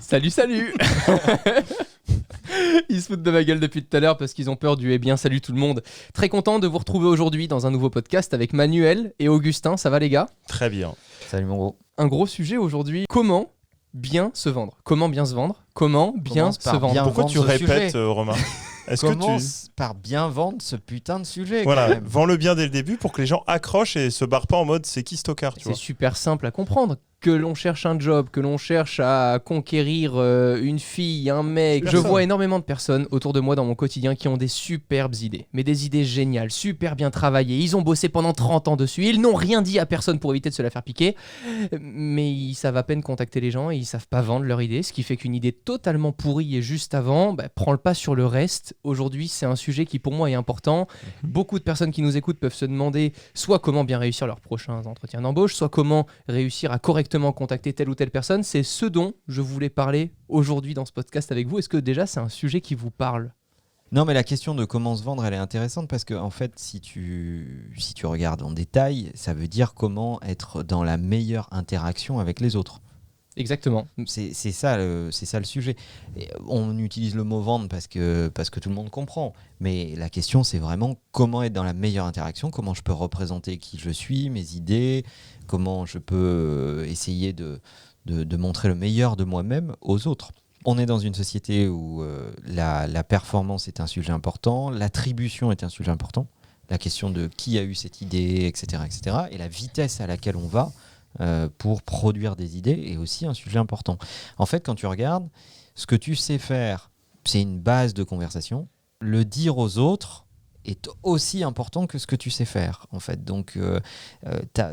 Salut, salut. Ils se foutent de ma gueule depuis tout à l'heure parce qu'ils ont peur du « Eh bien, salut tout le monde ». Très content de vous retrouver aujourd'hui dans un nouveau podcast avec Manuel et Augustin. Ça va les gars ? Très bien. Salut mon gros. Un gros sujet aujourd'hui, comment bien se vendre ? Comment bien se vendre ? Comment bien se vendre ? Pourquoi vendre tu ce répètes, sujet. Romain ? Est-ce que tu... Commence par bien vendre ce putain de sujet. Voilà, quand même. vends-le bien dès le début pour que les gens accrochent et se barrent pas en mode c'est qui Stockard, tu C'est vois. super simple à comprendre. Que l'on cherche un job, que l'on cherche à conquérir une fille, un mec. Super Je simple. vois énormément de personnes autour de moi dans mon quotidien qui ont des superbes idées. Mais des idées géniales, super bien travaillées. Ils ont bossé pendant 30 ans dessus. Ils n'ont rien dit à personne pour éviter de se la faire piquer. Mais ils savent à peine contacter les gens et ils savent pas vendre leur idée. Ce qui fait qu'une idée totalement pourrie et juste avant prend le pas sur le reste. Aujourd'hui, c'est un sujet qui pour moi est important. Beaucoup de personnes qui nous écoutent peuvent se demander soit comment bien réussir leurs prochains entretiens d'embauche, soit comment réussir à correctement contacter telle ou telle personne. C'est ce dont je voulais parler aujourd'hui dans ce podcast avec vous. Est-ce que déjà c'est un sujet qui vous parle ? Non, mais la question de comment se vendre, elle est intéressante parce que en fait, si tu regardes en détail, ça veut dire comment être dans la meilleure interaction avec les autres. Exactement. C'est ça le sujet. Et on utilise le mot vendre parce que tout le monde comprend. Mais la question, c'est vraiment comment être dans la meilleure interaction, comment je peux représenter qui je suis, mes idées, comment je peux essayer de montrer le meilleur de moi-même aux autres. On est dans une société où la performance est un sujet important, l'attribution est un sujet important, la question de qui a eu cette idée, etc., etc., et la vitesse à laquelle on va pour produire des idées est aussi un sujet important. En fait, quand tu regardes, ce que tu sais faire, c'est une base de conversation. Le dire aux autres est aussi important que ce que tu sais faire, en fait. Donc,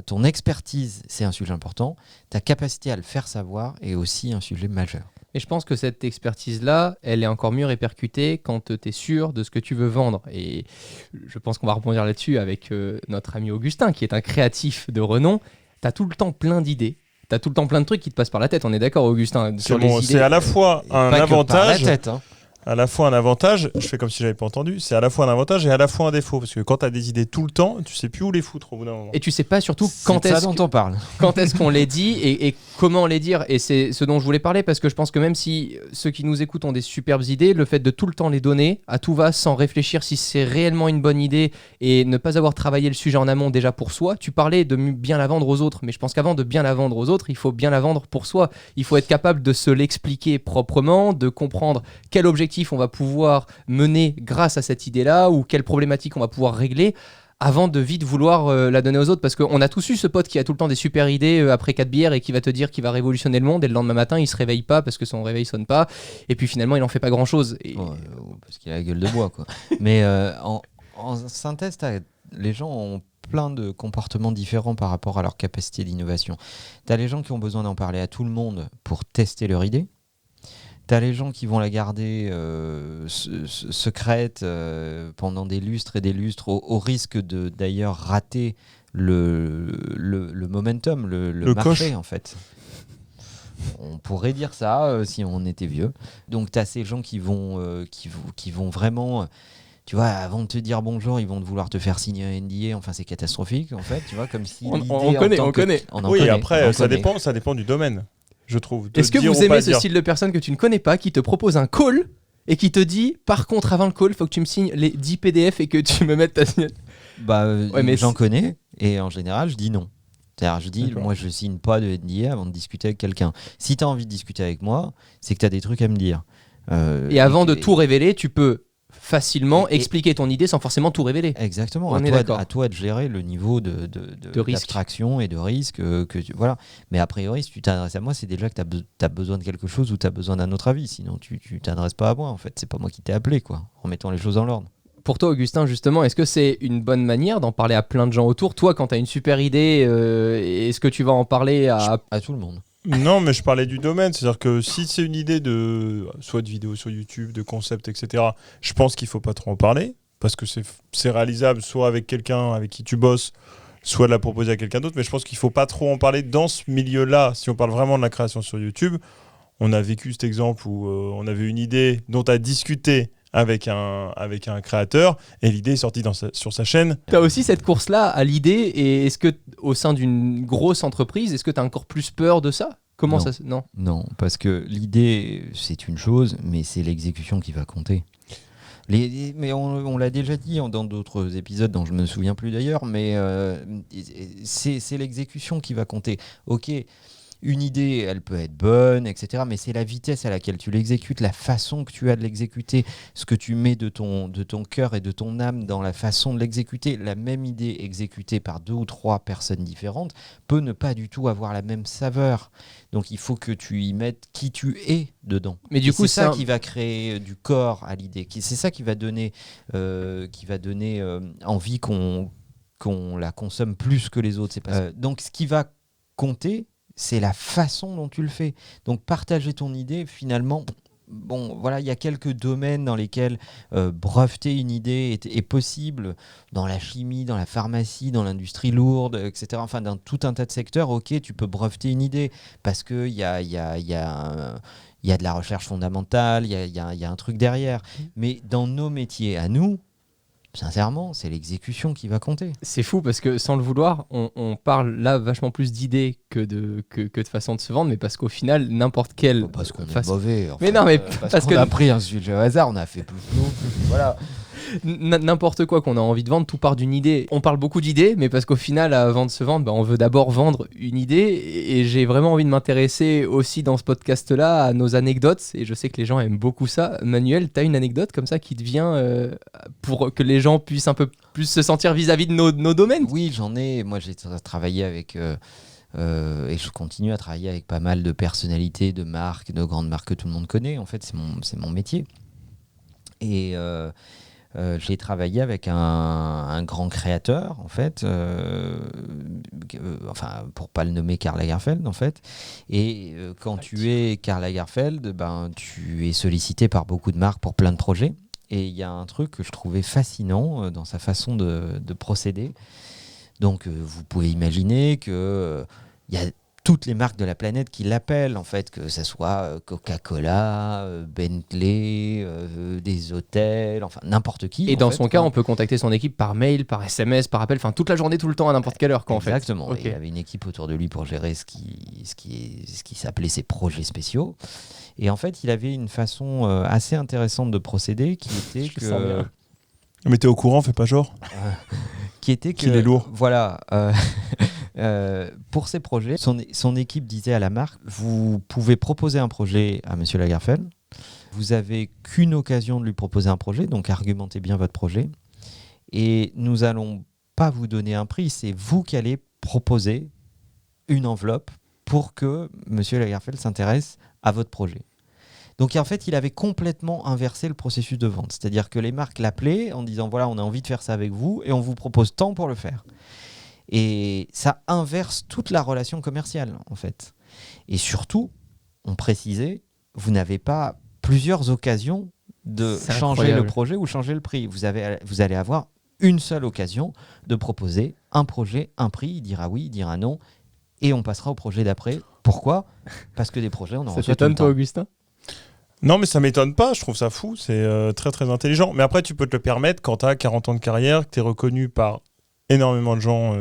ton expertise, c'est un sujet important. Ta capacité à le faire savoir est aussi un sujet majeur. Et je pense que cette expertise-là, elle est encore mieux répercutée quand tu es sûr de ce que tu veux vendre. Et je pense qu'on va rebondir là-dessus avec notre ami Augustin, qui est un créatif de renom. Tu as tout le temps plein d'idées. Tu as tout le temps plein de trucs qui te passent par la tête. On est d'accord, Augustin, sur les idées. C'est à la fois un Pas que par avantage... la tête, hein. À la fois un avantage, je fais comme si j'avais pas entendu, c'est à la fois un avantage et à la fois un défaut. Parce que quand tu as des idées tout le temps, tu sais plus où les foutre au bout d'un moment. Et tu sais pas surtout C'est quand de ça est-ce dont on parle. quand est-ce qu'on les dit et comment les dire. Et c'est ce dont je voulais parler parce que je pense que même si ceux qui nous écoutent ont des superbes idées, le fait de tout le temps les donner à tout va sans réfléchir si c'est réellement une bonne idée et ne pas avoir travaillé le sujet en amont déjà pour soi. Tu parlais de bien la vendre aux autres, mais je pense qu'avant de bien la vendre aux autres, il faut bien la vendre pour soi. Il faut être capable de se l'expliquer proprement, de comprendre quel objectif on va pouvoir mener grâce à cette idée-là ou quelle problématique on va pouvoir régler avant de vite vouloir la donner aux autres, parce qu'on a tous eu ce pote qui a tout le temps des super idées après 4 bières et qui va te dire qu'il va révolutionner le monde et le lendemain matin il se réveille pas parce que son réveil sonne pas et puis finalement il en fait pas grand chose et... Parce qu'il a la gueule de bois, quoi. Mais en synthèse, les gens ont plein de comportements différents par rapport à leur capacité d'innovation. T'as les gens qui ont besoin d'en parler à tout le monde pour tester leur idée. T'as les gens qui vont la garder secrète pendant des lustres et des lustres, au risque de d'ailleurs rater le momentum, le marché coche. en fait. On pourrait dire ça si on était vieux. Donc t'as ces gens qui vont vraiment... Tu vois, avant de te dire bonjour, ils vont vouloir te faire signer un NDA. Enfin, c'est catastrophique, en fait. Tu vois, comme si On l'idée connaît, en tant on que- connaît. on en Oui, connaît, après, on en ça connaît. dépend du domaine, je trouve. De Est-ce que dire vous ou pas aimez ce dire. style de personne que tu ne connais pas, qui te propose un call et qui te dit par contre avant le call il faut que tu me signes les 10 PDF et que tu me mettes ta signature? Ouais, mais J'en connais, et en général, je dis non. C'est-à-dire, je dis, D'accord. moi, je signe pas de NDA avant de discuter avec quelqu'un. Si tu as envie de discuter avec moi, c'est que tu as des trucs à me dire. Et avant de que- tout révéler, tu peux facilement Et- expliquer ton idée sans forcément tout révéler. Exactement, On est d'accord. à toi de gérer le niveau de risque. d'abstraction et de risque. Voilà. Mais a priori, si tu t'adresses à moi, c'est déjà que tu as besoin de quelque chose ou tu as besoin d'un autre avis. Sinon, tu t'adresses pas à moi. En fait, c'est pas moi qui t'ai appelé, quoi, en mettant les choses dans l'ordre. Pour toi, Augustin, justement, est-ce que c'est une bonne manière d'en parler à plein de gens autour? Toi, quand tu as une super idée, est-ce que tu vas en parler à... À tout le monde. Non, mais je parlais du domaine. C'est-à-dire que si c'est une idée soit de vidéo sur YouTube, de concept, etc., je pense qu'il ne faut pas trop en parler parce que c'est réalisable soit avec quelqu'un avec qui tu bosses, soit de la proposer à quelqu'un d'autre. Mais je pense qu'il ne faut pas trop en parler dans ce milieu-là. Si on parle vraiment de la création sur YouTube, on a vécu cet exemple où on avait une idée dont tu as discuté avec un créateur et l'idée est sortie sur sa chaîne. Tu as aussi cette course-là à l'idée, et est-ce que au sein d'une grosse entreprise, est-ce que tu as encore plus peur de ça? Comment Non. ça Non. Non, parce que l'idée, c'est une chose, mais c'est l'exécution qui va compter. Mais on l'a déjà dit dans d'autres épisodes dont je ne me souviens plus d'ailleurs, mais c'est l'exécution qui va compter. Ok, une idée, elle peut être bonne, etc. Mais c'est la vitesse à laquelle tu l'exécutes, la façon que tu as de l'exécuter, ce que tu mets de ton cœur et de ton âme dans la façon de l'exécuter. La même idée exécutée par 2 ou 3 personnes différentes peut ne pas du tout avoir la même saveur. Donc il faut que tu y mettes qui tu es dedans. Mais du Et coup, c'est ça c'est qui va créer du corps à l'idée. C'est ça qui va donner, envie qu'on la consomme plus que les autres. C'est pas donc ce qui va compter, c'est la façon dont tu le fais. Donc partager ton idée, finalement, bon, voilà, il y a quelques domaines dans lesquels breveter une idée est possible, dans la chimie, dans la pharmacie, dans l'industrie lourde, etc. Enfin, dans tout un tas de secteurs, ok, tu peux breveter une idée parce qu'il y a de la recherche fondamentale, il y a un truc derrière. Mais dans nos métiers à nous, sincèrement, c'est l'exécution qui va compter. C'est fou parce que sans le vouloir, on parle là vachement plus d'idées que de façon de se vendre, mais parce qu'au final, n'importe quel. Parce qu'on est face- mauvais. Mais non, mais parce parce qu'on que a pris un sujet au hasard, on a fait plus. Voilà. N'importe quoi qu'on a envie de vendre, tout part d'une idée. On parle beaucoup d'idées, mais parce qu'au final, avant de se vendre, on veut d'abord vendre une idée. Et j'ai vraiment envie de m'intéresser aussi dans ce podcast-là à nos anecdotes. Et je sais que les gens aiment beaucoup ça. Manuel, tu as une anecdote comme ça qui te vient pour que les gens puissent un peu plus se sentir vis-à-vis de nos domaines? Oui, j'en ai. Moi, j'ai travaillé avec. Et je continue à travailler avec pas mal de personnalités, de marques, de grandes marques que tout le monde connaît. En fait, c'est mon métier. Et j'ai travaillé avec un grand créateur, en fait, enfin, pour pas le nommer, Karl Lagerfeld, en fait. Et quand tu es Karl Lagerfeld, tu es sollicité par beaucoup de marques pour plein de projets. Et il y a un truc que je trouvais fascinant dans sa façon de procéder. Donc, vous pouvez imaginer que il y a toutes les marques de la planète qui l'appellent, en fait, que ce soit Coca-Cola, Bentley, des hôtels, enfin n'importe qui. Et dans fait, son cas, on peut contacter son équipe par mail, par SMS, par appel, enfin toute la journée, tout le temps, à n'importe quelle heure, quoi, en fait. Exactement. Okay. Il y avait une équipe autour de lui pour gérer ce qui s'appelait ses projets spéciaux. Et en fait, il avait une façon assez intéressante de procéder qui était que... Mais t'es au courant, fais pas genre. Qui était qu'il est lourd. Voilà. Pour ces projets, son équipe disait à la marque, vous pouvez proposer un projet à Monsieur Lagerfeld. Vous avez qu'une occasion de lui proposer un projet, donc argumentez bien votre projet. Et nous allons pas vous donner un prix, c'est vous qui allez proposer une enveloppe pour que Monsieur Lagerfeld s'intéresse à votre projet. Donc en fait, il avait complètement inversé le processus de vente. C'est-à-dire que les marques l'appelaient en disant voilà, on a envie de faire ça avec vous et on vous propose tant pour le faire. Et ça inverse toute la relation commerciale, en fait. Et surtout, on précisait, vous n'avez pas plusieurs occasions de changer le projet ou changer le prix. Vous allez avoir une seule occasion de proposer un projet, un prix. Il dira oui, il dira non. Et on passera au projet d'après. Pourquoi ? Parce que des projets, on en reçoit tout le t'étonne, toi, temps. Augustin ? Non, mais ça m'étonne pas, je trouve ça fou, c'est très très intelligent. Mais après, tu peux te le permettre quand tu as 40 ans de carrière, que tu es reconnu par énormément de gens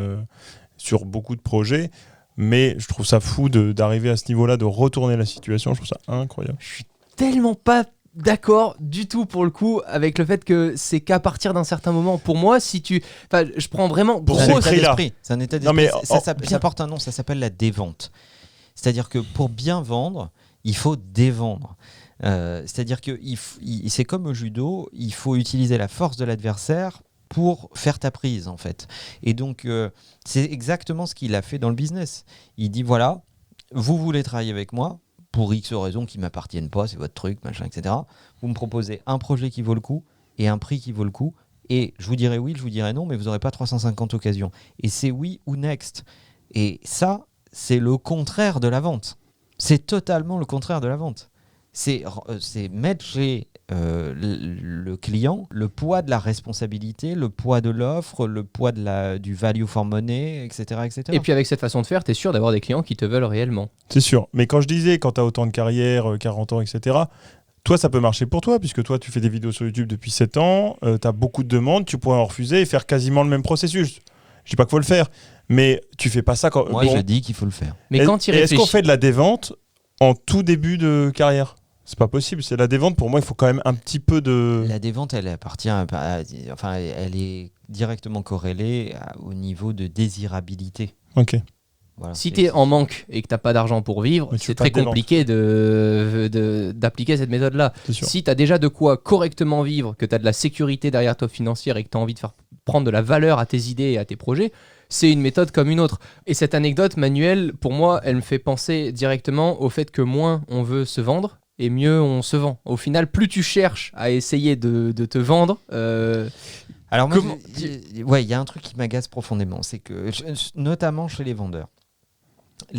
sur beaucoup de projets. Mais je trouve ça fou d'arriver à ce niveau-là, de retourner la situation, je trouve ça incroyable. Je suis tellement pas d'accord du tout pour le coup avec le fait que c'est qu'à partir d'un certain moment. Pour moi, si tu... Enfin, je prends vraiment Pour C'est un ce état prix-là. d'esprit. C'est un état Non, d'esprit. mais Ça porte un nom, ça s'appelle la dévente. C'est-à-dire que pour bien vendre, il faut dévendre. C'est-à-dire que c'est comme au judo, il faut utiliser la force de l'adversaire pour faire ta prise, en fait. Et donc, c'est exactement ce qu'il a fait dans le business. Il dit, voilà, vous voulez travailler avec moi, pour X raisons qui ne m'appartiennent pas, c'est votre truc, machin, etc. Vous me proposez un projet qui vaut le coup et un prix qui vaut le coup. Et je vous dirai oui, je vous dirai non, mais vous n'aurez pas 350 occasions. Et c'est oui ou next. Et ça, c'est le contraire de la vente. C'est totalement le contraire de la vente. C'est mettre chez le client le poids de la responsabilité, le poids de l'offre, le poids du value for money, etc. etc. Et puis avec cette façon de faire, tu es sûr d'avoir des clients qui te veulent réellement. C'est sûr. Mais quand je disais, quand tu as autant de carrière, 40 ans, etc., toi, ça peut marcher pour toi, puisque toi, tu fais des vidéos sur YouTube depuis 7 ans, tu as beaucoup de demandes, tu pourrais en refuser et faire quasiment le même processus. Je dis pas qu'il faut le faire, mais tu fais pas ça quand. Moi, je dis qu'il faut le faire. Mais quand tu est-ce qu'on fait de la dévente en tout début de carrière ? C'est pas possible. C'est la dévente. Pour moi, il faut quand même un petit peu de. La dévente, elle appartient, enfin, elle est directement corrélée au niveau de désirabilité. Ok. Voilà, Si tu es en manque et que tu n'as pas d'argent pour vivre, Mais tu c'est fais pas très de dévente. compliqué d'appliquer cette méthode-là. C'est sûr. Si tu as déjà de quoi correctement vivre, que tu as de la sécurité derrière toi financière et que tu as envie de faire prendre de la valeur à tes idées et à tes projets, c'est une méthode comme une autre. Et cette anecdote, Manuel, pour moi, elle me fait penser directement au fait que moins on veut se vendre, et mieux on se vend. Au final, plus tu cherches à essayer de te vendre, Alors moi, Comment- il y a un truc qui m'agace profondément, c'est que, notamment chez les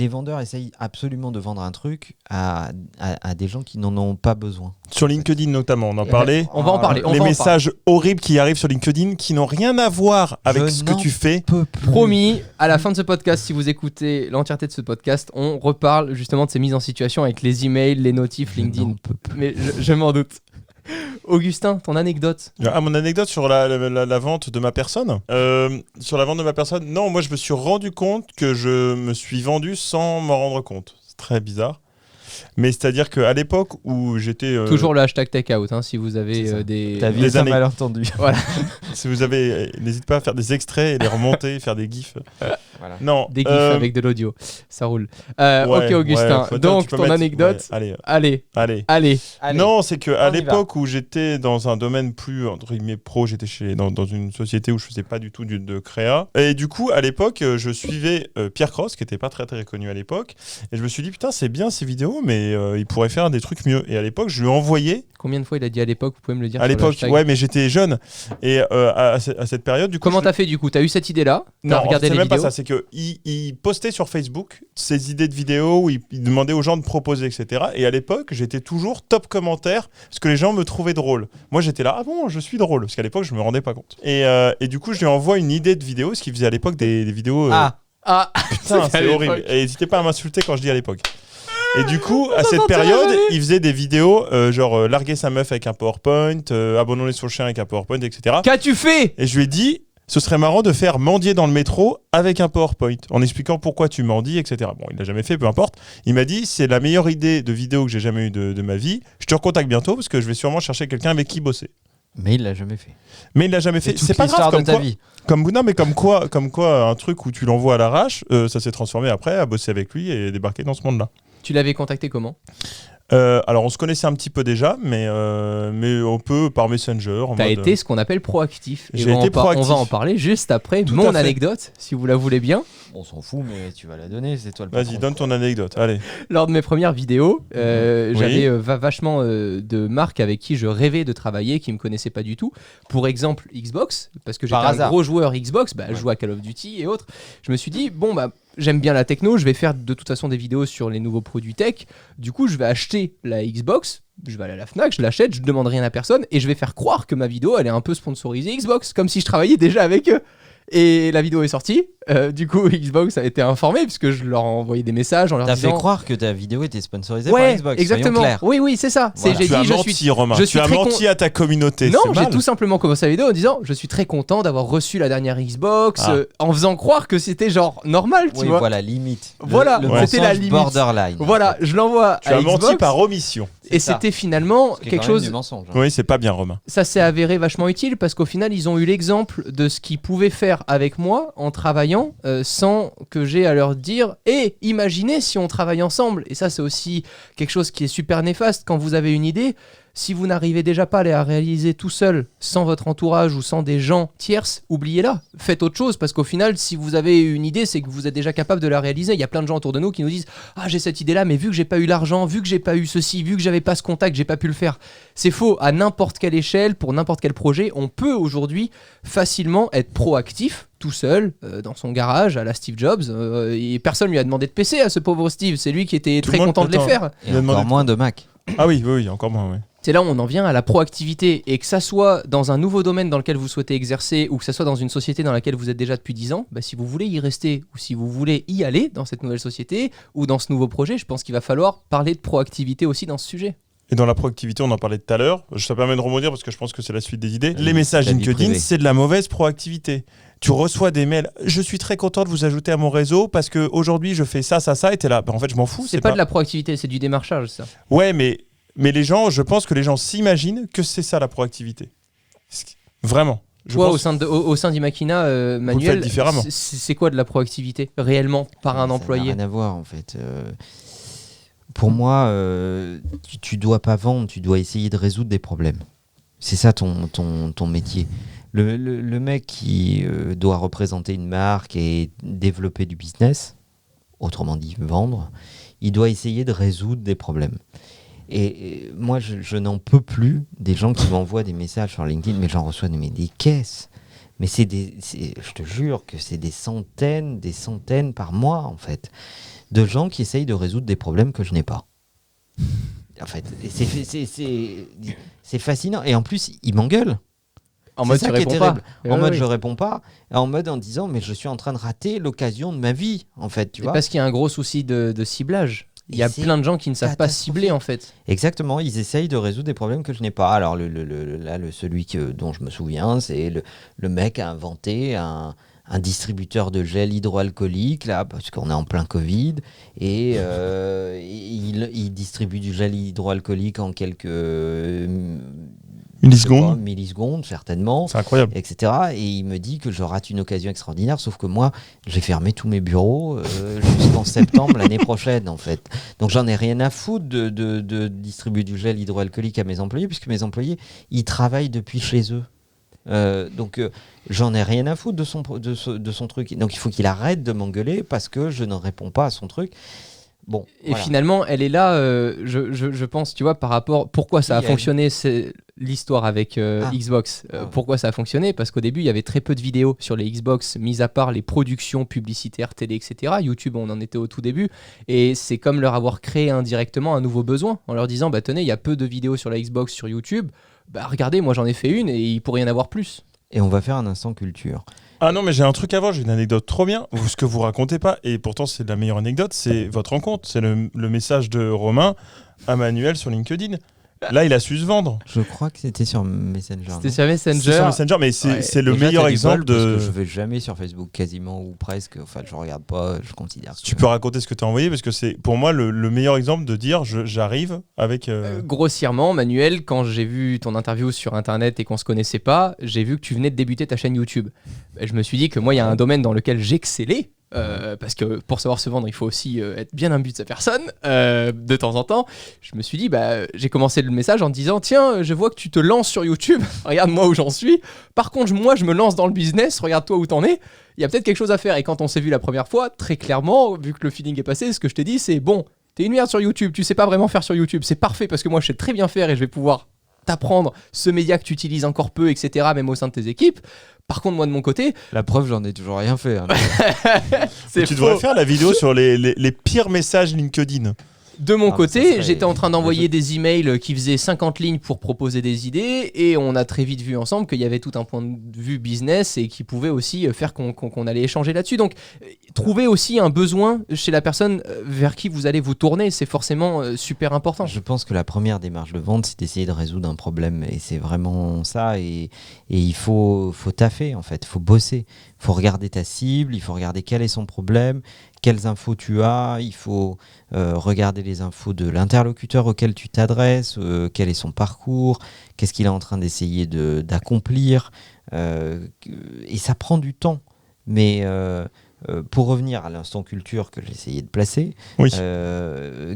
vendeurs essayent absolument de vendre un truc à des gens qui n'en ont pas besoin. Sur LinkedIn notamment, on en parlait. on va en parler. Les messages horribles qui arrivent sur LinkedIn qui n'ont rien à voir avec ce que tu fais. Promis, à la fin de ce podcast, si vous écoutez l'entièreté de ce podcast, on reparle justement de ces mises en situation avec les emails, les notifs, LinkedIn. Mais je m'en doute. Augustin, ton anecdote. Ah, mon anecdote sur la vente de ma personne. Sur la vente de ma personne, non, moi je me suis rendu compte que je me suis vendu sans m'en rendre compte. C'est très bizarre. Mais c'est-à-dire qu'à l'époque où j'étais... Toujours le hashtag takeout, hein, si vous avez C'est ça. des... Ta vie Des est un années. malentendu. Si vous avez... N'hésitez pas à faire des extraits et les remonter, faire des gifs. Voilà. Non. Des gifs avec de l'audio, ça roule. ouais, Ok Augustin, ouais, faut- donc tu peux ton mettre- anecdote, ouais, allez. allez. Non, c'est qu'à on y l'époque où j'étais dans un domaine plus entre guillemets pro, j'étais dans une société où je faisais pas du tout de créa. Et du coup, à l'époque, je suivais Pierre Cross, qui était pas très très connu à l'époque. Et je me suis dit, putain, c'est bien ces vidéos, mais il pourrait faire des trucs mieux. Et à l'époque, je lui ai envoyé. Combien de fois il a dit à l'époque, vous pouvez me le dire À sur le l'époque, hashtag. ouais, mais j'étais jeune. Et à cette période, du coup. Comment t'as fait du coup? T'as eu cette idée-là? T'as Non, en fait, regardé c'est les même pas vidéos? ça. C'est qu'il postait sur Facebook ses idées de vidéos où il demandait aux gens de proposer, etc. Et à l'époque, j'étais toujours top commentaire parce que les gens me trouvaient drôle. Moi, j'étais là, ah bon, je suis drôle. Parce qu'à l'époque, je me rendais pas compte. Et du coup, je lui envoie une idée de vidéo, ce qu'il faisait à l'époque des vidéos. Ah, Putain, c'était à c'est horrible. l'époque. Et n'hésitez pas à m'insulter quand je dis à l'époque. Et du coup, à cette période, il faisait des vidéos genre larguer sa meuf avec un PowerPoint, abandonner son chien avec un PowerPoint, etc. Qu'as-tu fait? Et je lui ai dit, ce serait marrant de faire mendier dans le métro avec un PowerPoint, en expliquant pourquoi tu mendies, etc. Bon, il l'a jamais fait, peu importe. Il m'a dit, c'est la meilleure idée de vidéo que j'ai jamais eue de ma vie. Je te recontacte bientôt parce que je vais sûrement chercher quelqu'un avec qui bosser. Mais il l'a jamais fait. Mais il l'a jamais fait. C'est pas grave, de comme ta quoi, vie. comme quoi, un truc où tu l'envoies à l'arrache, ça s'est transformé après à bosser avec lui et débarquer dans ce monde-là. Tu l'avais contacté comment? Alors on se connaissait un petit peu déjà, mais on peut par Messenger. T'as été ce qu'on appelle proactif. Et J'ai été on va proactif. en parler juste après Tout à mon fait. anecdote, si vous la voulez bien. On s'en fout, mais tu vas la donner, c'est toi le Vas-y, patron. donne ton anecdote. Allez. Lors de mes premières vidéos, Oui. j'avais vachement de marques avec qui je rêvais de travailler, qui me connaissaient pas du tout. Pour exemple, Xbox, parce que j'étais Par un hasard. gros joueur Xbox, je jouais à Call of Duty et autres. Je me suis dit, bon, j'aime bien la techno, je vais faire de toute façon des vidéos sur les nouveaux produits tech. Du coup, je vais acheter la Xbox, je vais aller à la Fnac, je l'achète, je ne demande rien à personne et je vais faire croire que ma vidéo, elle est un peu sponsorisée Xbox, comme si je travaillais déjà avec eux. Et la vidéo est sortie. Du coup, Xbox a été informé puisque je leur ai envoyé des messages en leur T'as disant. fait croire que ta vidéo était sponsorisée par Ouais, Xbox. exactement. soyons clairs. Oui, c'est ça. Voilà. J'ai Tu as dit, je menti, suis. Romain. je suis Tu as très menti à ta communauté. Non, c'est j'ai mal. tout simplement commencé la vidéo en disant je suis très content d'avoir reçu la dernière Xbox, Ah. en faisant croire que c'était genre normal, tu Oui, vois. voilà, limite. Voilà, le Ouais. c'était la mensonge limite. borderline. Voilà, je l'envoie Tu à as Xbox menti par omission. et C'est ça. c'était finalement Ce qui est quelque quand même chose. du mensonge. Oui, c'est pas bien, Romain. Ça s'est avéré vachement utile parce qu'au final, ils ont eu l'exemple de ce qu'ils pouvaient faire avec moi en travaillant sans que j'ai à leur dire et imaginez si on travaille ensemble. Et ça, c'est aussi quelque chose qui est super néfaste quand vous avez une idée. Si vous n'arrivez déjà pas à la réaliser tout seul, sans votre entourage ou sans des gens tierces, oubliez-la. Faites autre chose parce qu'au final, si vous avez une idée, c'est que vous êtes déjà capable de la réaliser. Il y a plein de gens autour de nous qui nous disent « Ah, j'ai cette idée-là, mais vu que j'ai pas eu l'argent, vu que j'ai pas eu ceci, vu que j'avais pas ce contact, j'ai pas pu le faire. » C'est faux. À n'importe quelle échelle, pour n'importe quel projet, on peut aujourd'hui facilement être proactif tout seul dans son garage à la Steve Jobs et personne lui a demandé de PC à ce pauvre Steve. C'est lui qui était Tout très le monde- content de les attends. faire. Et Il a demandé encore de- moins de Mac. Ah oui, encore moins, oui. C'est là où on en vient à la proactivité et que ça soit dans un nouveau domaine dans lequel vous souhaitez exercer ou que ça soit dans une société dans laquelle vous êtes déjà depuis 10 ans, si vous voulez y rester ou si vous voulez y aller dans cette nouvelle société ou dans ce nouveau projet, je pense qu'il va falloir parler de proactivité aussi dans ce sujet. Et dans la proactivité, on en parlait tout à l'heure. Ça permet de rebondir parce que je pense que c'est la suite des idées. Oui, Les messages la vie LinkedIn, privée. c'est de la mauvaise proactivité. Tu reçois des mails. Je suis très content de vous ajouter à mon réseau parce que aujourd'hui je fais ça, ça, ça. Et t'es là. En fait, je m'en fous. C'est pas de la proactivité, c'est du démarchage, ça. Ouais, mais les gens, je pense que les gens s'imaginent que c'est ça la proactivité. Vraiment. Je Toi, pense- au sein d'Imakina, Manuel, faites différemment. c'est quoi de la proactivité réellement par un Ça n'a employé? rien à voir en fait. Pour moi, tu dois pas vendre, tu dois essayer de résoudre des problèmes. C'est ça ton métier. Le mec qui doit représenter une marque et développer du business, autrement dit vendre, il doit essayer de résoudre des problèmes. Et moi, je n'en peux plus des gens qui m'envoient des messages sur LinkedIn, mais j'en reçois des caisses. Mais je te jure que c'est des centaines par mois, en fait, de gens qui essayent de résoudre des problèmes que je n'ai pas. En fait, et c'est fascinant. Et en plus, ils m'engueulent. En mode, C'est tu ça qui est réponds pas. terrible. En mode, oui. je réponds pas. En mode, en disant, mais je suis en train de rater l'occasion de ma vie, en fait, tu C'est vois. parce qu'il y a un gros souci de ciblage. Il y a Et c'est plein de gens qui ne savent pas catastrophique. cibler, en fait. Exactement, ils essayent de résoudre des problèmes que je n'ai pas. Alors celui dont je me souviens, c'est le mec a inventé un distributeur de gel hydroalcoolique, là, parce qu'on est en plein Covid, et il distribue du gel hydroalcoolique en quelques Millisecondes. millisecondes, certainement, C'est incroyable. etc. Et il me dit que je rate une occasion extraordinaire, sauf que moi, j'ai fermé tous mes bureaux jusqu'en septembre l'année prochaine, en fait. Donc j'en ai rien à foutre de distribuer du gel hydroalcoolique à mes employés, puisque mes employés, ils travaillent depuis chez eux. Donc j'en ai rien à foutre de son truc. Donc il faut qu'il arrête de m'engueuler parce que je ne réponds pas à son truc. Bon, Et voilà. finalement, elle est là, je pense, tu vois, par rapport. Pourquoi ça a Oui, elle- fonctionné, c'est l'histoire avec Xbox. Ah ouais. Pourquoi ça a fonctionné? Parce qu'au début, il y avait très peu de vidéos sur les Xbox, mis à part les productions publicitaires, télé, etc. YouTube, on en était au tout début. Et c'est comme leur avoir créé indirectement un nouveau besoin, en leur disant, bah tenez, il y a peu de vidéos sur la Xbox, sur YouTube. Bah regardez, moi j'en ai fait une et il pourrait y en avoir plus. Et on va faire un instant culture. Ah non, mais j'ai un truc avant, j'ai une anecdote trop bien. Ce que vous racontez pas, et pourtant c'est la meilleure anecdote, c'est votre rencontre. C'est le message de Romain à Manuel sur LinkedIn. Là, il a su se vendre. Je crois que c'était sur Messenger. C'était non sur Messenger. C'est sur Messenger, mais c'est Ouais. c'est le Déjà, meilleur t'as du exemple bol, parce de. que je vais jamais sur Facebook quasiment ou presque. Enfin, je regarde pas. Je considère. Tu peux raconter ce que tu as envoyé parce que c'est pour moi le meilleur exemple de dire j'arrive avec. Grossièrement, Manuel, quand j'ai vu ton interview sur internet et qu'on se connaissait pas, j'ai vu que tu venais de débuter ta chaîne YouTube. Je me suis dit que moi, il y a un domaine dans lequel j'excellais. Parce que pour savoir se vendre, il faut aussi être bien imbu de sa personne de temps en temps. Je me suis dit, bah, j'ai commencé le message en disant, tiens, je vois que tu te lances sur YouTube, regarde-moi où j'en suis. Par contre, moi, je me lance dans le business, regarde-toi où t'en es. Il y a peut-être quelque chose à faire. Et quand on s'est vu la première fois, très clairement, vu que le feeling est passé, ce que je t'ai dit, c'est bon, t'es une merde sur YouTube, tu sais pas vraiment faire sur YouTube. C'est parfait parce que moi, je sais très bien faire et je vais pouvoir t'apprendre ce média que tu utilises encore peu, etc., même au sein de tes équipes. Par contre, moi, de mon côté, La preuve, j'en ai toujours rien fait. hein. c'est Tu faux. devrais faire la vidéo sur les pires messages LinkedIn. De mon Ah, côté, ça serait- j'étais en train d'envoyer des emails qui faisaient 50 lignes pour proposer des idées et on a très vite vu ensemble qu'il y avait tout un point de vue business et qui pouvait aussi faire qu'on allait échanger là-dessus. Donc, trouver aussi un besoin chez la personne vers qui vous allez vous tourner, c'est forcément super important. Je pense que la première démarche de vente, c'est d'essayer de résoudre un problème. Et c'est vraiment ça. Et il faut taffer, en fait. Il faut bosser. Il faut regarder ta cible. Il faut regarder quel est son problème, quelles infos tu as. Il faut regarder les infos de l'interlocuteur auquel tu t'adresses, quel est son parcours, qu'est-ce qu'il est en train d'essayer d'accomplir. Et ça prend du temps. Mais pour revenir à l'instant culture que j'ai essayé de placer, Oui.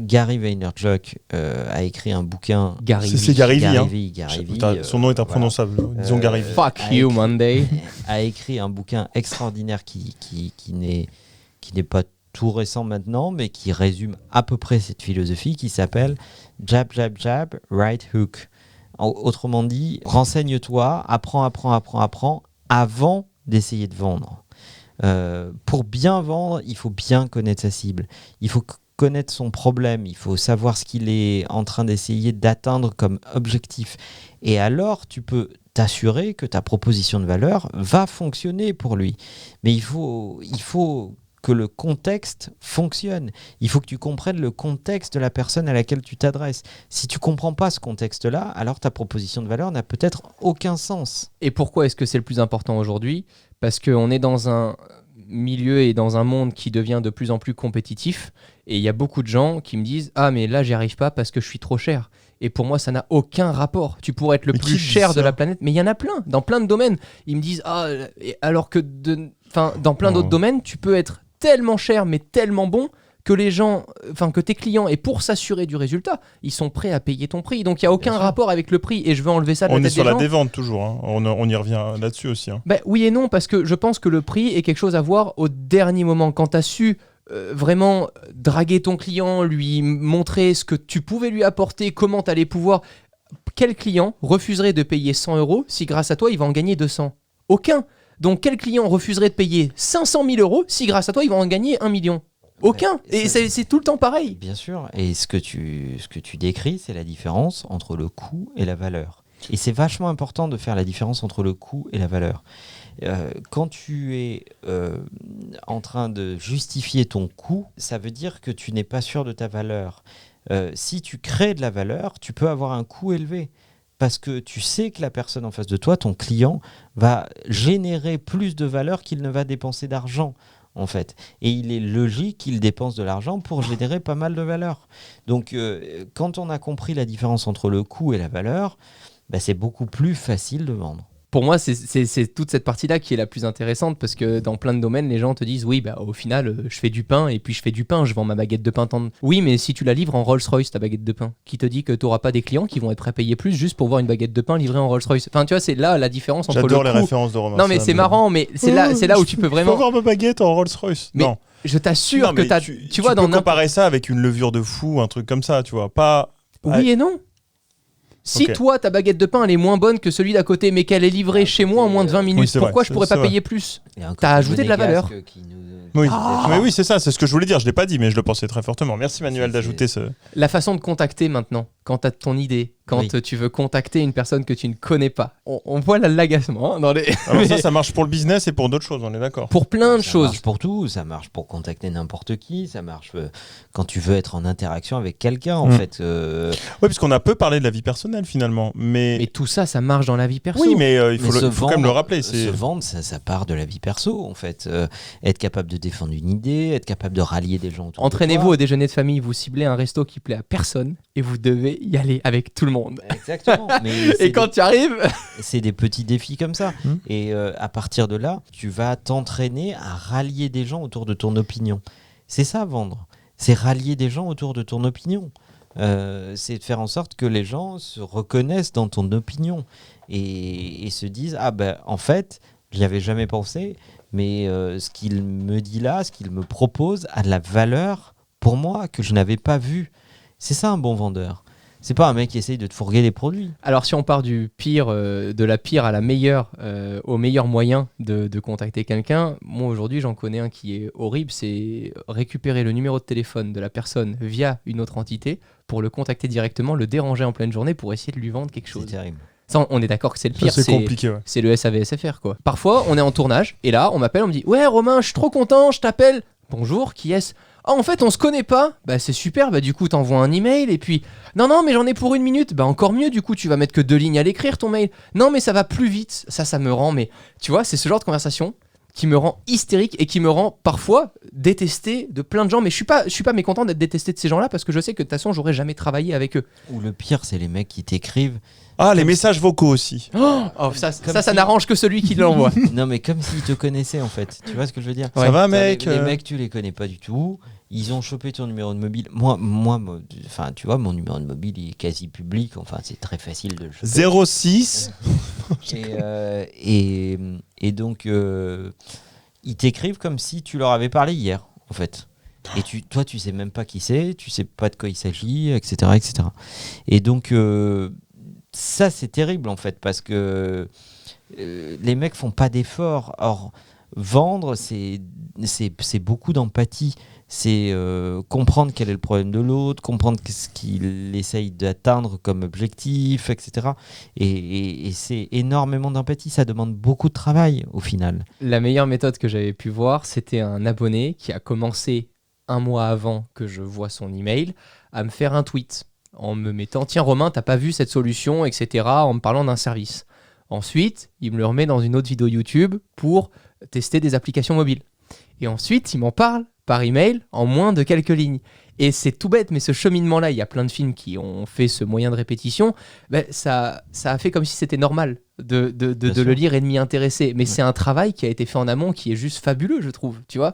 Gary Vaynerchuk a écrit un bouquin. Gary C'est Gary Vee, hein. Gary Vee, Son nom est voilà. imprononçable. Disons Gary Vee. Fuck a you, écrit- Monday. a écrit un bouquin extraordinaire qui n'est pas tout récent maintenant, mais qui résume à peu près cette philosophie qui s'appelle Jab, Jab, Jab, Right Hook. Autrement dit, renseigne-toi, apprends avant d'essayer de vendre. Pour bien vendre, il faut bien connaître sa cible. Il faut connaître son problème. Il faut savoir ce qu'il est en train d'essayer d'atteindre comme objectif. Et alors, tu peux t'assurer que ta proposition de valeur va fonctionner pour lui. Mais il faut que le contexte fonctionne. Il faut que tu comprennes le contexte de la personne à laquelle tu t'adresses. Si tu comprends pas ce contexte-là, alors ta proposition de valeur n'a peut-être aucun sens. Et pourquoi est-ce que c'est le plus important aujourd'hui ? Parce qu'on est dans un milieu et dans un monde qui devient de plus en plus compétitif. Et il y a beaucoup de gens qui me disent « Ah, mais là, j'y arrive pas parce que je suis trop cher. » Et pour moi, ça n'a aucun rapport. Tu pourrais être le Mais plus qui cher dit de ça ? la planète, mais il y en a plein, dans plein de domaines. Ils me disent « Ah, alors que dans plein d'autres domaines, tu peux être tellement cher, mais tellement bon que les gens, que tes clients, et pour s'assurer du résultat, ils sont prêts à payer ton prix. Donc il n'y a aucun rapport avec le prix et je veux enlever ça de la On est tête sur des la gens. dévente toujours, hein. On y revient là-dessus aussi. Hein. Oui et non, parce que je pense que le prix est quelque chose à voir au dernier moment. Quand tu as su vraiment draguer ton client, lui montrer ce que tu pouvais lui apporter, comment tu allais pouvoir... Quel client refuserait de payer 100 € si grâce à toi, il va en gagner 200 ? Aucun. Donc quel client refuserait de payer 500 000 € si grâce à toi, il va en gagner 1 million ? Aucun. Et c'est tout le temps pareil. Bien sûr. Et ce que tu décris, c'est la différence entre le coût et la valeur. Et c'est vachement important de faire la différence entre le coût et la valeur. Quand tu es en train de justifier ton coût, ça veut dire que tu n'es pas sûr de ta valeur. Si tu crées de la valeur, tu peux avoir un coût élevé. Parce que tu sais que la personne en face de toi, ton client, va générer plus de valeur qu'il ne va dépenser d'argent. En fait. Et il est logique qu'il dépense de l'argent pour générer pas mal de valeur. Donc, quand on a compris la différence entre le coût et la valeur, c'est beaucoup plus facile de vendre. Pour moi, c'est toute cette partie-là qui est la plus intéressante parce que dans plein de domaines, les gens te disent oui, au final, je fais du pain et puis je fais du pain, je vends ma baguette de pain. Oui, mais si tu la livres en Rolls-Royce, ta baguette de pain, qui te dit que tu n'auras pas des clients qui vont être prêts à payer plus juste pour voir une baguette de pain livrée en Rolls-Royce. Enfin, tu vois, c'est là la différence entre J'adore le les coût. références de Romain. Non, mais c'est marrant, mais c'est là où tu peux Faut vraiment. avoir ma baguette en Rolls-Royce. Mais non. Je t'assure que tu vois, peux comparer ça avec une levure de fou, un truc comme ça, tu vois. Pas. Oui et non. Si toi, ta baguette de pain, elle est moins bonne que celui d'à côté, mais qu'elle est livrée chez moi en moins de 20 minutes, pourquoi je pourrais pas payer plus ? T'as ajouté de la valeur. Oui, mais oui, c'est ça, c'est ce que je voulais dire. Je l'ai pas dit, mais je le pensais très fortement. Merci Manuel d'ajouter ce. La façon de contacter maintenant, quand tu as ton idée, quand tu veux contacter une personne que tu ne connais pas. On voit l'agacement dans les. Alors ça marche pour le business et pour d'autres choses, on est d'accord. Pour plein de choses. Ça marche pour tout, ça marche pour contacter n'importe qui, ça marche quand tu veux être en interaction avec quelqu'un en fait. Oui, parce qu'on a peu parlé de la vie personnelle finalement, mais tout ça, ça marche dans la vie perso. Oui, mais il faut quand même le rappeler. Se vendre, ça part de la vie perso en fait. Être capable de défendre une idée, être capable de rallier des gens autour Entraînez-vous de toi. au déjeuner de famille, vous ciblez un resto qui plaît à personne et vous devez y aller avec tout le monde. Exactement. Mais et quand tu arrives, c'est des petits défis comme ça. Et à partir de là, tu vas t'entraîner à rallier des gens autour de ton opinion. C'est ça, vendre. C'est rallier des gens autour de ton opinion. C'est de faire en sorte que les gens se reconnaissent dans ton opinion et se disent en fait, j'y avais jamais pensé, mais ce qu'il me dit là, ce qu'il me propose a de la valeur pour moi que je n'avais pas vu. C'est ça un bon vendeur. C'est pas un mec qui essaye de te fourguer des produits. Alors si on part du pire, de la pire à la meilleure, au meilleur moyen de contacter quelqu'un, moi aujourd'hui j'en connais un qui est horrible, c'est récupérer le numéro de téléphone de la personne via une autre entité pour le contacter directement, le déranger en pleine journée pour essayer de lui vendre quelque chose. C'est terrible. Ça, on est d'accord que c'est le pire, c'est compliqué, ouais. C'est le SAVSFR quoi. Parfois on est en tournage et là on m'appelle, on me dit « Ouais Romain, je suis trop content, je t'appelle. » Bonjour, qui est-ce ? Ah, en fait, on se connaît pas. C'est super, du coup, t'envoies un email et puis... Non, mais j'en ai pour 1 minute. Encore mieux, du coup, tu vas mettre que 2 lignes à l'écrire, ton mail. Non, mais ça va plus vite. Ça me rend... Mais tu vois, c'est ce genre de conversation qui me rend hystérique et qui me rend parfois détesté de plein de gens. Mais je suis pas mécontent d'être détesté de ces gens-là parce que je sais que de toute façon, j'aurais jamais travaillé avec eux. Ou le pire, c'est les mecs qui t'écrivent. Ah, les messages vocaux aussi. Ça n'arrange que celui qui l'envoie. Non, mais comme s'ils te connaissaient en fait. Tu vois ce que je veux dire ? Ça va, mec ? Les mecs, tu les connais pas du tout. Ils ont chopé ton numéro de mobile. Moi, tu vois, mon numéro de mobile il est quasi public. Enfin, c'est très facile de le choper. 06. Et donc, ils t'écrivent comme si tu leur avais parlé hier, en fait. Et toi, tu sais même pas qui c'est, tu sais pas de quoi il s'agit, etc., etc. Et donc, ça, c'est terrible, en fait, parce que les mecs font pas d'efforts. Or, vendre, c'est beaucoup d'empathie. c'est comprendre quel est le problème de l'autre, comprendre ce qu'il essaye d'atteindre comme objectif, etc. Et c'est énormément d'empathie, ça demande beaucoup de travail au final. La meilleure méthode que j'avais pu voir, c'était un abonné qui a commencé 1 mois avant que je voie son email à me faire un tweet en me mettant « Tiens Romain, t'as pas vu cette solution, etc. » en me parlant d'un service. Ensuite, il me le remet dans une autre vidéo YouTube pour tester des applications mobiles. Et ensuite, il m'en parle par email en moins de quelques lignes. Et c'est tout bête, mais ce cheminement-là, il y a plein de films qui ont fait ce moyen de répétition, ça a fait comme si c'était normal de le lire et de m'y intéresser. Mais c'est un travail qui a été fait en amont qui est juste fabuleux, je trouve, tu vois.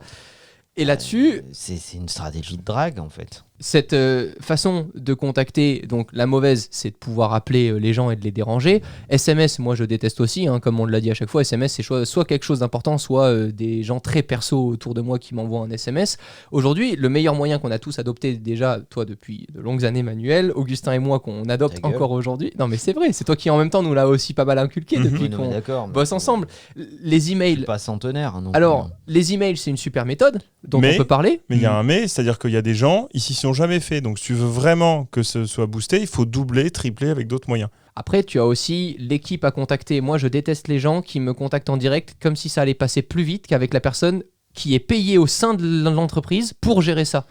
Et là-dessus... C'est une stratégie de drague, en fait. Cette façon de contacter, donc la mauvaise, c'est de pouvoir appeler les gens et de les déranger. SMS, moi je déteste aussi, comme on l'a dit à chaque fois, SMS c'est soit quelque chose d'important, soit des gens très perso autour de moi qui m'envoient un SMS. Aujourd'hui, le meilleur moyen qu'on a tous adopté déjà, toi depuis de longues années Manuel, Augustin et moi qu'on adopte encore aujourd'hui, non mais c'est vrai, c'est toi qui en même temps nous l'a aussi pas mal inculqué depuis qu'on bosse ensemble. Les emails... Je suis pas centenaire. Non alors, les emails c'est une super méthode dont on peut parler. Mais il y a un mais, c'est-à-dire qu'il y a des gens, ici sont jamais fait. Donc, si tu veux vraiment que ce soit boosté, il faut doubler, tripler avec d'autres moyens. Après, tu as aussi l'équipe à contacter. Moi, je déteste les gens qui me contactent en direct comme si ça allait passer plus vite qu'avec la personne qui est payée au sein de l'entreprise pour gérer ça.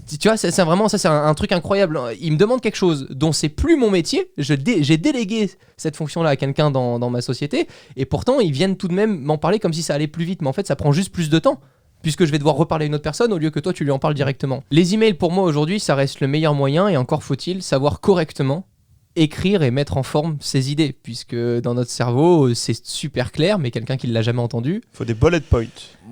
Tu vois, c'est vraiment ça, c'est un truc incroyable. Ils me demandent quelque chose dont c'est plus mon métier. J'ai délégué cette fonction-là à quelqu'un dans ma société, et pourtant ils viennent tout de même m'en parler comme si ça allait plus vite. Mais en fait, ça prend juste plus de temps, puisque je vais devoir reparler à une autre personne au lieu que toi tu lui en parles directement. Les emails pour moi aujourd'hui, ça reste le meilleur moyen, et encore faut-il savoir correctement écrire et mettre en forme ses idées, puisque dans notre cerveau c'est super clair, mais quelqu'un qui ne l'a jamais entendu... Il faut des bullet points.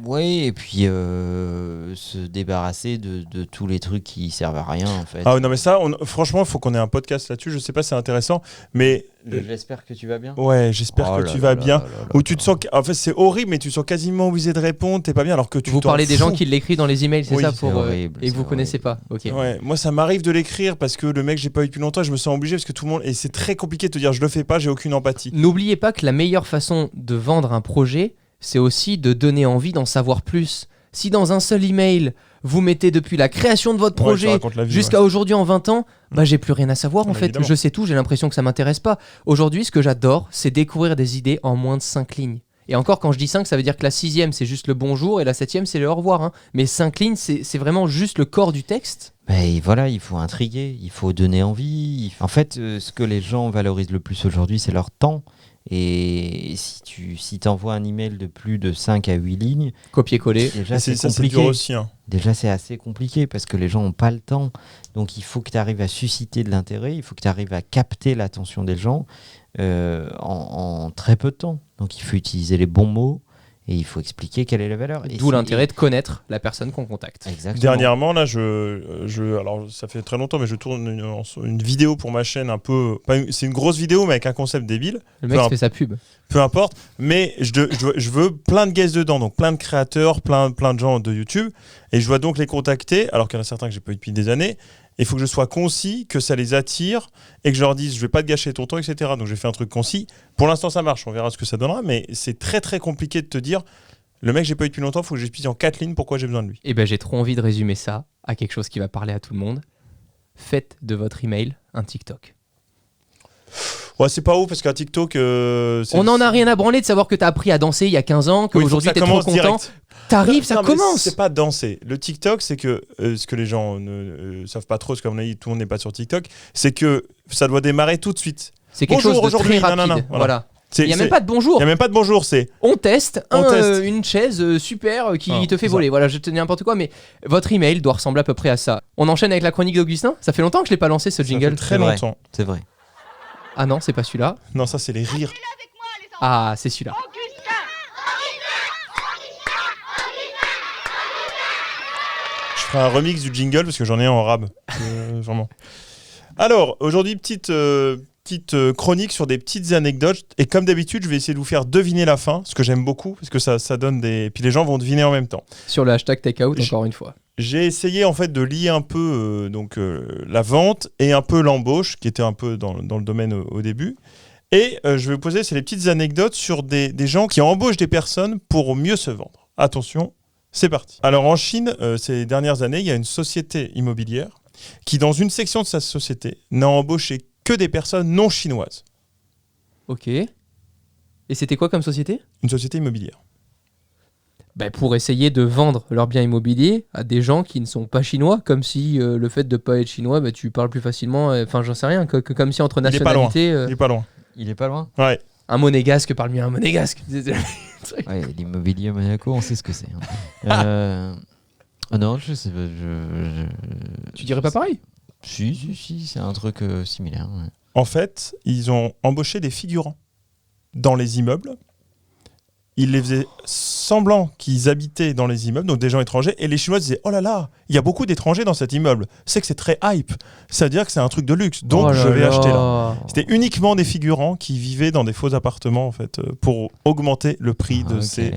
Oui, et puis se débarrasser de tous les trucs qui servent à rien en fait. Ah non mais ça, franchement, il faut qu'on ait un podcast là-dessus. Je sais pas si c'est intéressant, mais... J'espère que tu vas bien. Ouais, j'espère que tu vas bien. Ou tu te sens... En fait, c'est horrible, mais tu te sens quasiment obligé de répondre, t'es pas bien, alors que tu Vous parlez des gens qui l'écrivent dans les emails, c'est ça pour horrible, et que vous connaissez pas. Ok. Ouais, moi ça m'arrive de l'écrire parce que le mec j'ai pas eu depuis longtemps, je me sens obligé parce que tout le monde... Et c'est très compliqué de te dire je le fais pas, j'ai aucune empathie. N'oubliez pas que la meilleure façon de vendre un projet, c'est aussi de donner envie d'en savoir plus. Si dans un seul email, vous mettez depuis la création de votre projet jusqu'à aujourd'hui en 20 ans, j'ai plus rien à savoir en fait. Évidemment. Je sais tout, j'ai l'impression que ça m'intéresse pas. Aujourd'hui, ce que j'adore, c'est découvrir des idées en moins de 5 lignes. Et encore, quand je dis 5, ça veut dire que la 6e, c'est juste le bonjour et la 7e, c'est le au revoir. Mais 5 lignes, c'est vraiment juste le corps du texte. Et voilà, il faut intriguer, il faut donner envie. En fait, ce que les gens valorisent le plus aujourd'hui, c'est leur temps. Et si tu envoies un email de plus de 5 à 8 lignes, copier-coller, déjà c'est compliqué. C'est dur aussi, Déjà c'est assez compliqué parce que les gens n'ont pas le temps. Donc il faut que tu arrives à susciter de l'intérêt, il faut que tu arrives à capter l'attention des gens en très peu de temps. Donc il faut utiliser les bons mots et il faut expliquer quelle est la valeur. D'où l'intérêt de connaître la personne qu'on contacte. Exactement. Dernièrement, là, alors ça fait très longtemps, mais je tourne une vidéo pour ma chaîne un peu... C'est une grosse vidéo, mais avec un concept débile. Le mec fait sa pub. Peu importe, mais je veux plein de guests dedans, donc plein de créateurs, plein de gens de YouTube, et je dois donc les contacter, alors qu'il y en a certains que j'ai pas eu depuis des années. Il faut que je sois concis, que ça les attire et que je leur dise je vais pas te gâcher ton temps, etc. Donc j'ai fait un truc concis. Pour l'instant ça marche, on verra ce que ça donnera, mais c'est très très compliqué de te dire le mec j'ai pas eu depuis longtemps, il faut que j'explique en 4 lignes pourquoi j'ai besoin de lui. Et j'ai trop envie de résumer ça à quelque chose qui va parler à tout le monde. Faites de votre email un TikTok. Ouais, c'est pas ouf parce qu'un TikTok... on n'en a rien à branler de savoir que t'as appris à danser il y a 15 ans, qu'aujourd'hui t'es trop content. Direct. T'arrives, ça commence. C'est pas danser. Le TikTok, c'est que ce que les gens ne savent pas trop, parce qu'on a dit tout le monde n'est pas sur TikTok, c'est que ça doit démarrer tout de suite. C'est quelque chose de très rapide. Voilà. Il n'y a même pas de bonjour. Il n'y a même pas de bonjour, c'est... On teste une chaise super qui te fait voler. Voilà, je te dis n'importe quoi, mais votre email doit ressembler à peu près à ça. On enchaîne avec la chronique d'Augustin. Ça fait longtemps que je l'ai pas lancé ce jingle. Ça fait très longtemps. C'est vrai. Ah non, c'est pas celui-là. Non, ça c'est les rires. Ah, c'est celui-là. Je ferai un remix du jingle parce que j'en ai un en rab. Vraiment. Alors, aujourd'hui, petite chronique sur des petites anecdotes. Et comme d'habitude, je vais essayer de vous faire deviner la fin, ce que j'aime beaucoup, parce que ça donne des... Puis les gens vont deviner en même temps. Sur le hashtag takeout, encore une fois. J'ai essayé en fait de lier un peu la vente et un peu l'embauche, qui était un peu dans le domaine au début. Et je vais vous poser, c'est les petites anecdotes sur des gens qui embauchent des personnes pour mieux se vendre. Attention, C'est parti. Alors en Chine, ces dernières années, il y a une société immobilière qui, dans une section de sa société, n'a embauché que des personnes non chinoises. Ok. Et c'était quoi comme société ? Une société immobilière. Pour essayer de vendre leurs biens immobiliers à des gens qui ne sont pas chinois, comme si le fait de ne pas être chinois, tu parles plus facilement, enfin j'en sais rien, comme si entre Il est pas loin. nationalités... Il est pas loin. Il est pas loin. Ouais. Un monégasque parle mieux à un monégasque. Ouais, l'immobilier à Monaco, on sait ce que c'est. Non, je sais pas. Tu dirais pas pareil ? Si, c'est un truc similaire. Ouais. En fait, ils ont embauché des figurants dans les immeubles. Ils les faisaient semblant qu'ils habitaient dans les immeubles, donc des gens étrangers, et les Chinois disaient « Oh là là, il y a beaucoup d'étrangers dans cet immeuble. C'est que c'est très hype. C'est-à-dire que c'est un truc de luxe, donc Oh là je vais là. acheter là. » C'était uniquement des figurants qui vivaient dans des faux appartements, en fait, pour augmenter le prix de ces...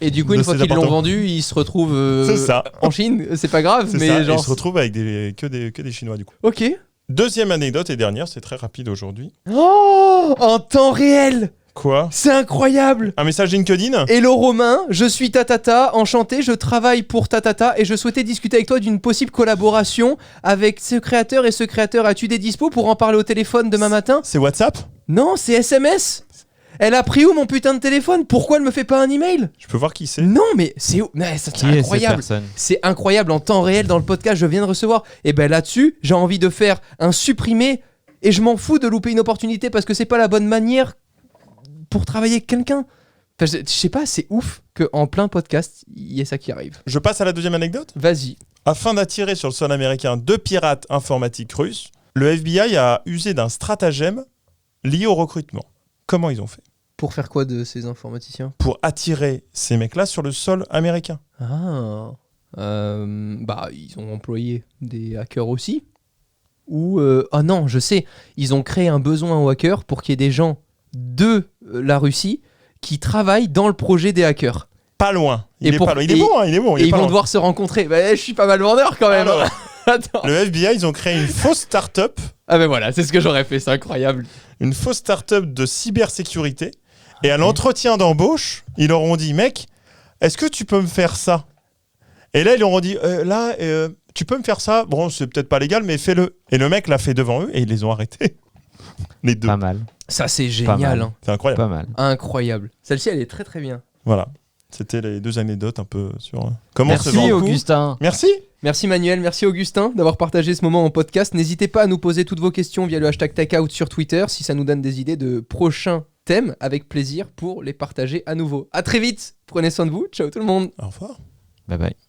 Et du coup, De une fois ces qu'ils l'ont appartements. vendu, ils se retrouvent C'est ça. en Chine. C'est pas grave, C'est mais ça, et genre... ils se retrouvent avec que des Chinois, du coup. Ok. Deuxième anecdote et dernière, c'est très rapide aujourd'hui. Oh, en temps réel. Quoi ? C'est incroyable. Un message LinkedIn ? Hello Romain, je suis Tatata, enchanté, je travaille pour Tatata et je souhaitais discuter avec toi d'une possible collaboration avec ce créateur et ce créateur. As-tu des dispos pour en parler au téléphone demain matin ? C'est WhatsApp ? Non, c'est SMS. Elle a pris où mon putain de téléphone ? Pourquoi elle me fait pas un email ? Je peux voir qui c'est ? Non, mais c'est c'est Qui est cette incroyable. personne ? C'est incroyable en temps réel dans le podcast, je viens de recevoir. Et ben là-dessus, j'ai envie de faire un supprimé et je m'en fous de louper une opportunité parce que c'est pas la bonne manière pour travailler avec quelqu'un. Enfin, je sais pas, c'est ouf qu'en plein podcast, il y ait ça qui arrive. Je passe à la deuxième anecdote ? Vas-y. Afin d'attirer sur le sol américain 2 pirates informatiques russes, le FBI a usé d'un stratagème lié au recrutement. Comment ils ont fait ? Pour faire quoi de ces informaticiens ? Pour attirer ces mecs-là sur le sol américain. Ah. Ils ont employé des hackers aussi. Ou... Ah non, je sais. Ils ont créé un besoin aux hackers pour qu'il y ait des gens de la Russie qui travaillent dans le projet des hackers. Pas loin. Il Et est pas loin. Il est bon, hein, il est bon. Et ils vont devoir se rencontrer. Je suis pas mal vendeur quand même. Alors, Attends. le FBI, ils ont créé une fausse start-up. Ah ben voilà, c'est ce que j'aurais fait, c'est incroyable. Une fausse start-up de cybersécurité. Et à l'entretien d'embauche, ils leur ont dit, mec, est-ce que tu peux me faire ça ? Et là, ils leur ont dit, tu peux me faire ça ? Bon, c'est peut-être pas légal, mais fais-le. Et le mec l'a fait devant eux et ils les ont arrêtés. Les deux. Pas mal. Ça c'est Pas génial. mal. Hein. C'est incroyable. Pas mal. Incroyable. Celle-ci, elle est très très bien. Voilà. C'était les 2 anecdotes un peu sur comment se Merci vendre. Augustin. Merci. Merci Manuel, merci Augustin d'avoir partagé ce moment en podcast. N'hésitez pas à nous poser toutes vos questions via le hashtag TechOut sur Twitter si ça nous donne des idées de prochains thèmes, avec plaisir pour les partager à nouveau. À très vite, prenez soin de vous, ciao tout le monde. Au revoir. Bye bye.